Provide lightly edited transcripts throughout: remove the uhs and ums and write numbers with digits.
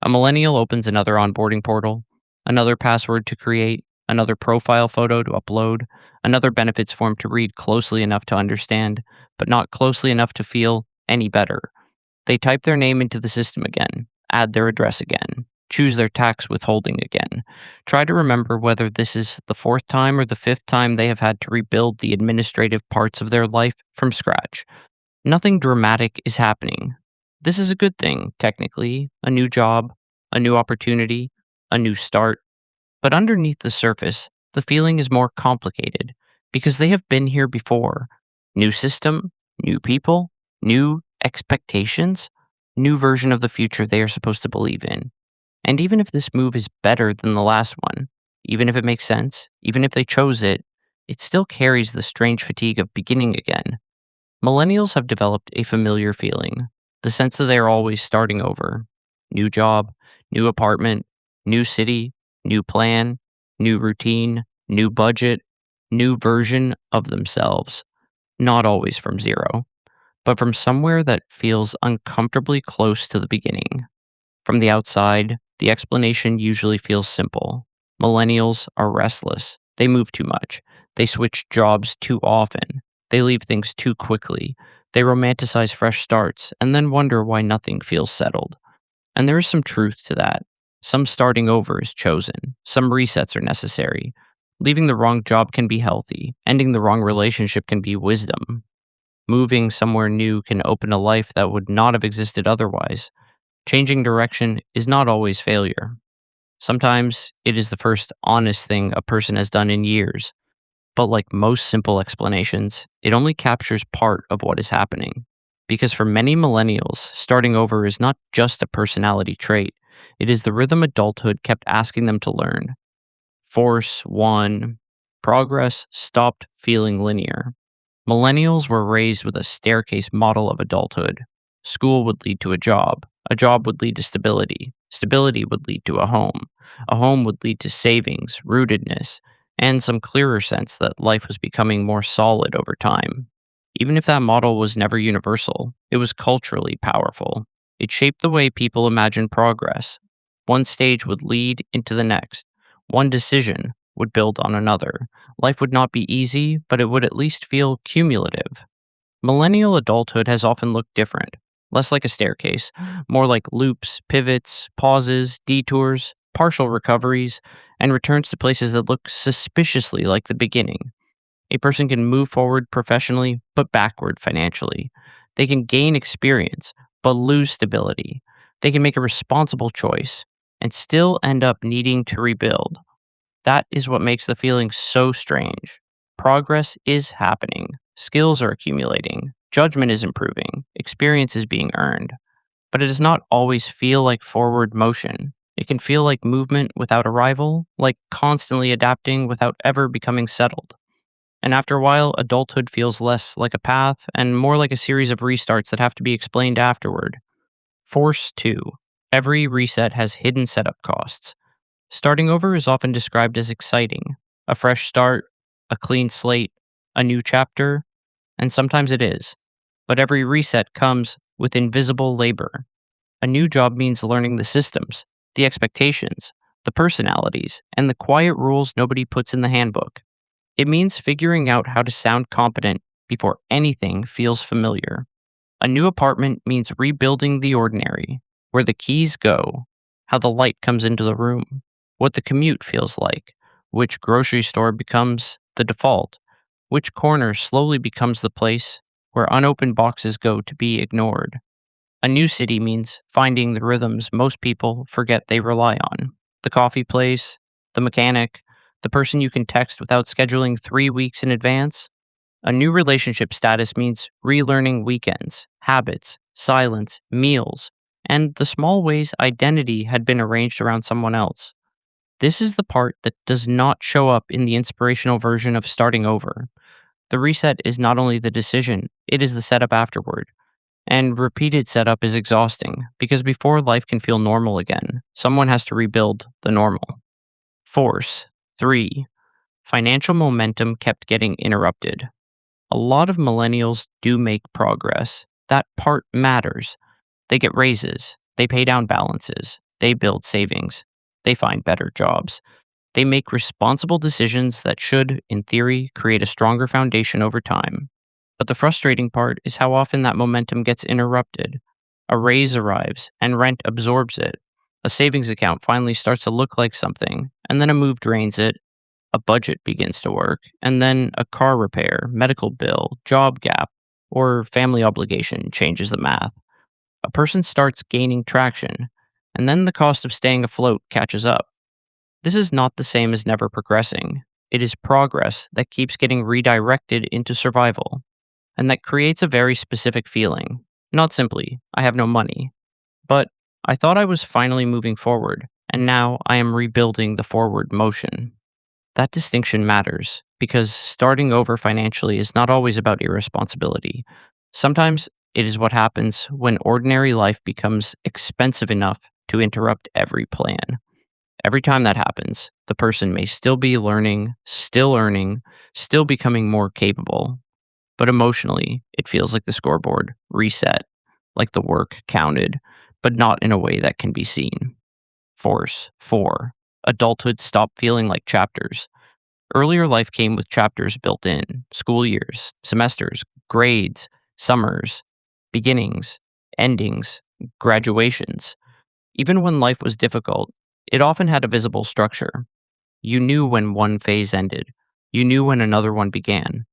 A millennial opens another onboarding portal, another password to create, another profile photo to upload, another benefits form to read closely enough to understand, but not closely enough to feel any better. They type their name into the system again, add their address again, choose their tax withholding again. Try to remember whether this is the fourth time or the fifth time they have had to rebuild the administrative parts of their life from scratch. Nothing dramatic is happening. This is a good thing, technically. A new job, a new opportunity, a new start. But underneath the surface, the feeling is more complicated because they have been here before. New system, new people, new expectations, new version of the future they are supposed to believe in. And even if this move is better than the last one, even if it makes sense, even if they chose it, it still carries the strange fatigue of beginning again. Millennials have developed a familiar feeling, the sense that they are always starting over. New job, new apartment, new city, new plan, new routine, new budget, new version of themselves. Not always from zero, but from somewhere that feels uncomfortably close to the beginning. From the outside, the explanation usually feels simple. Millennials are restless. They move too much. They switch jobs too often. They leave things too quickly. They romanticize fresh starts and then wonder why nothing feels settled. And there is some truth to that. Some starting over is chosen. Some resets are necessary. Leaving the wrong job can be healthy. Ending the wrong relationship can be wisdom. Moving somewhere new can open a life that would not have existed otherwise. Changing direction is not always failure. Sometimes it is the first honest thing a person has done in years. But like most simple explanations, it only captures part of what is happening. Because for many millennials, starting over is not just a personality trait, it is the rhythm adulthood kept asking them to learn. Force 1. Progress stopped feeling linear. Millennials were raised with a staircase model of adulthood. School would lead to a job would lead to stability, stability would lead to a home would lead to savings, rootedness, and some clearer sense that life was becoming more solid over time. Even if that model was never universal, it was culturally powerful. It shaped the way people imagined progress. One stage would lead into the next. One decision would build on another. Life would not be easy, but it would at least feel cumulative. Millennial adulthood has often looked different, less like a staircase, more like loops, pivots, pauses, detours, partial recoveries, and returns to places that look suspiciously like the beginning. A person can move forward professionally, but backward financially. They can gain experience, but lose stability. They can make a responsible choice and still end up needing to rebuild. That is what makes the feeling so strange. Progress is happening, skills are accumulating, judgment is improving, experience is being earned. But it does not always feel like forward motion. It can feel like movement without arrival, like constantly adapting without ever becoming settled. And after a while, adulthood feels less like a path and more like a series of restarts that have to be explained afterward. Force 2. Every reset has hidden setup costs. Starting over is often described as exciting, a fresh start, a clean slate, a new chapter, and sometimes it is. But every reset comes with invisible labor. A new job means learning the systems, the expectations, the personalities, and the quiet rules nobody puts in the handbook. It means figuring out how to sound competent before anything feels familiar. A new apartment means rebuilding the ordinary, where the keys go, how the light comes into the room, what the commute feels like, which grocery store becomes the default, which corner slowly becomes the place where unopened boxes go to be ignored. A new city means finding the rhythms most people forget they rely on. The coffee place, the mechanic, the person you can text without scheduling 3 weeks in advance. A new relationship status means relearning weekends, habits, silence, meals, and the small ways identity had been arranged around someone else. This is the part that does not show up in the inspirational version of starting over. The reset is not only the decision, it is the setup afterward. And repeated setup is exhausting because before life can feel normal again, someone has to rebuild the normal. Force 3. Financial momentum kept getting interrupted. A lot of millennials do make progress. That part matters. They get raises, they pay down balances, They build savings. They find better jobs. They make responsible decisions that should, in theory, create a stronger foundation over time. But the frustrating part is how often that momentum gets interrupted. A raise arrives, and rent absorbs it. A savings account finally starts to look like something, and then a move drains it. A budget begins to work, and then a car repair, medical bill, job gap, or family obligation changes the math. A person starts gaining traction, and then the cost of staying afloat catches up. This is not the same as never progressing. It is progress that keeps getting redirected into survival, and that creates a very specific feeling. Not simply, I have no money, but I thought I was finally moving forward, and now I am rebuilding the forward motion. That distinction matters because starting over financially is not always about irresponsibility. Sometimes it is what happens when ordinary life becomes expensive enough to interrupt every plan. Every time that happens, the person may still be learning, still earning, still becoming more capable. But emotionally, it feels like the scoreboard reset, like the work counted, but not in a way that can be seen. Force 4. Adulthood stopped feeling like chapters. Earlier life came with chapters built in: school years, semesters, grades, summers, beginnings, endings, graduations. Even when life was difficult, it often had a visible structure. You knew when one phase ended, you knew when another one began.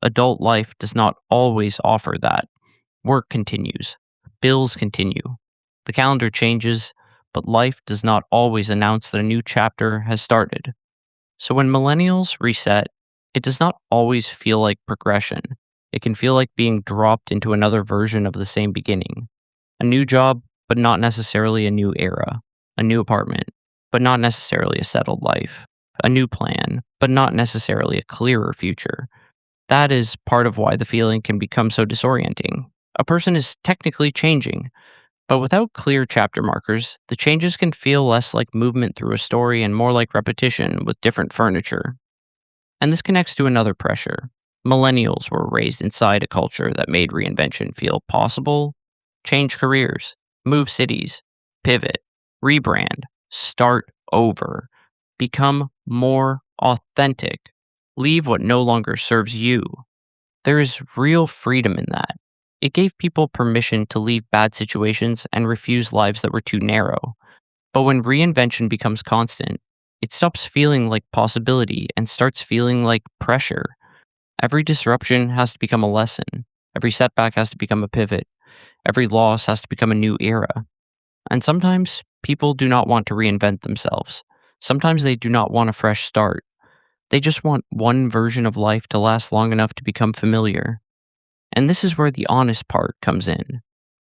Adult life does not always offer that. Work continues, bills continue, the calendar changes, but life does not always announce that a new chapter has started. So when millennials reset, it does not always feel like progression. It can feel like being dropped into another version of the same beginning. A new job, but not necessarily a new era. A new apartment, but not necessarily a settled life. A new plan, but not necessarily a clearer future. That is part of why the feeling can become so disorienting. A person is technically changing, but without clear chapter markers, the changes can feel less like movement through a story and more like repetition with different furniture. And this connects to another pressure. Millennials were raised inside a culture that made reinvention feel possible. Change careers, move cities, pivot, rebrand, start over, become more authentic, leave what no longer serves you. There is real freedom in that. It gave people permission to leave bad situations and refuse lives that were too narrow. But when reinvention becomes constant, it stops feeling like possibility and starts feeling like pressure. Every disruption has to become a lesson. Every setback has to become a pivot. Every loss has to become a new era. And sometimes people do not want to reinvent themselves. Sometimes they do not want a fresh start. They just want one version of life to last long enough to become familiar. And this is where the honest part comes in.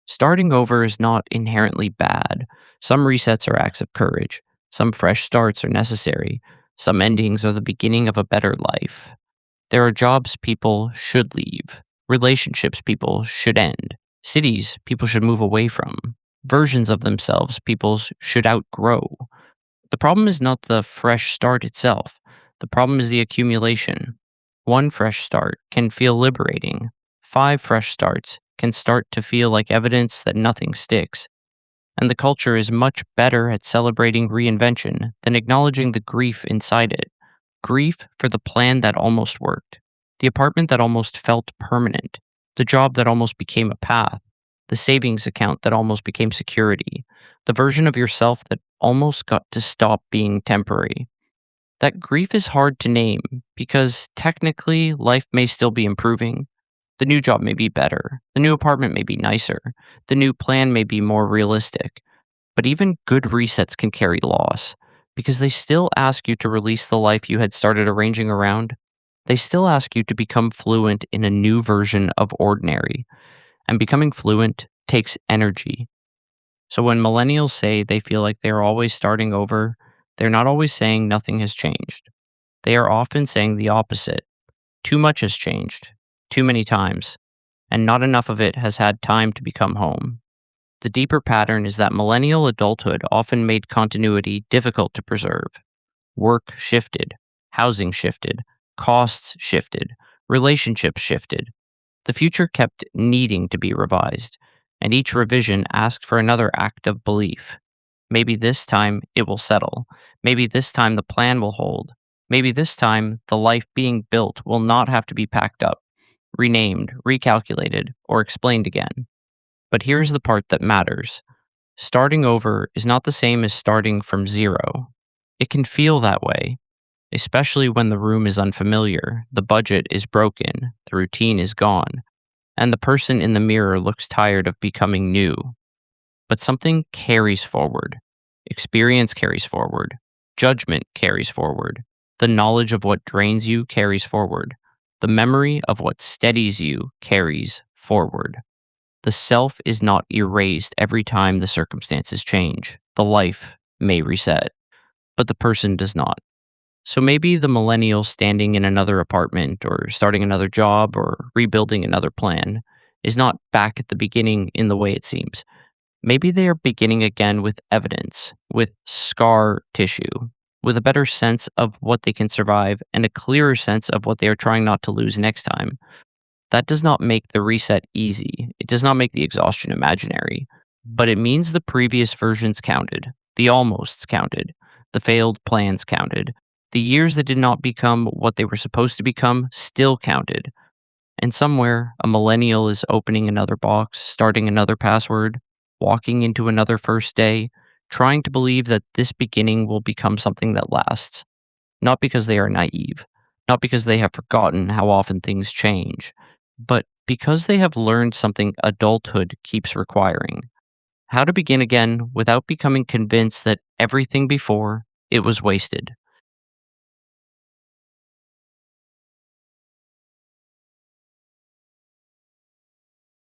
Starting over is not inherently bad. Some resets are acts of courage. Some fresh starts are necessary. Some endings are the beginning of a better life. There are jobs people should leave, relationships people should end, cities people should move away from, versions of themselves people should outgrow. The problem is not the fresh start itself. The problem is the accumulation. One fresh start can feel liberating. 5 fresh starts can start to feel like evidence that nothing sticks. And the culture is much better at celebrating reinvention than acknowledging the grief inside it. Grief for the plan that almost worked, the apartment that almost felt permanent, the job that almost became a path, the savings account that almost became security, the version of yourself that almost got to stop being temporary. That grief is hard to name because technically life may still be improving. The new job may be better, the new apartment may be nicer, the new plan may be more realistic. But even good resets can carry loss because they still ask you to release the life you had started arranging around. They still ask you to become fluent in a new version of ordinary. And becoming fluent takes energy. So when millennials say they feel like they're always starting over, they're not always saying nothing has changed. They are often saying the opposite. Too much has changed, too many times, and not enough of it has had time to become home. The deeper pattern is that millennial adulthood often made continuity difficult to preserve. Work shifted, housing shifted, costs shifted, relationships shifted. The future kept needing to be revised, and each revision asked for another act of belief. Maybe this time it will settle. Maybe this time the plan will hold. Maybe this time the life being built will not have to be packed up, renamed, recalculated, or explained again. But here's the part that matters: starting over is not the same as starting from zero. It can feel that way, especially when the room is unfamiliar, the budget is broken, the routine is gone, and the person in the mirror looks tired of becoming new. But something carries forward. Experience carries forward. Judgment carries forward. The knowledge of what drains you carries forward. The memory of what steadies you carries forward. The self is not erased every time the circumstances change. The life may reset, but the person does not. So maybe the millennial standing in another apartment or starting another job or rebuilding another plan is not back at the beginning in the way it seems. Maybe they are beginning again with evidence, with scar tissue, with a better sense of what they can survive and a clearer sense of what they are trying not to lose next time. That does not make the reset easy. It does not make the exhaustion imaginary, but it means the previous versions counted, the almosts counted, the failed plans counted, the years that did not become what they were supposed to become still counted. And somewhere, a millennial is opening another box, starting another password, walking into another first day, trying to believe that this beginning will become something that lasts. Not because they are naive, not because they have forgotten how often things change, but because they have learned something adulthood keeps requiring: how to begin again without becoming convinced that everything before it was wasted.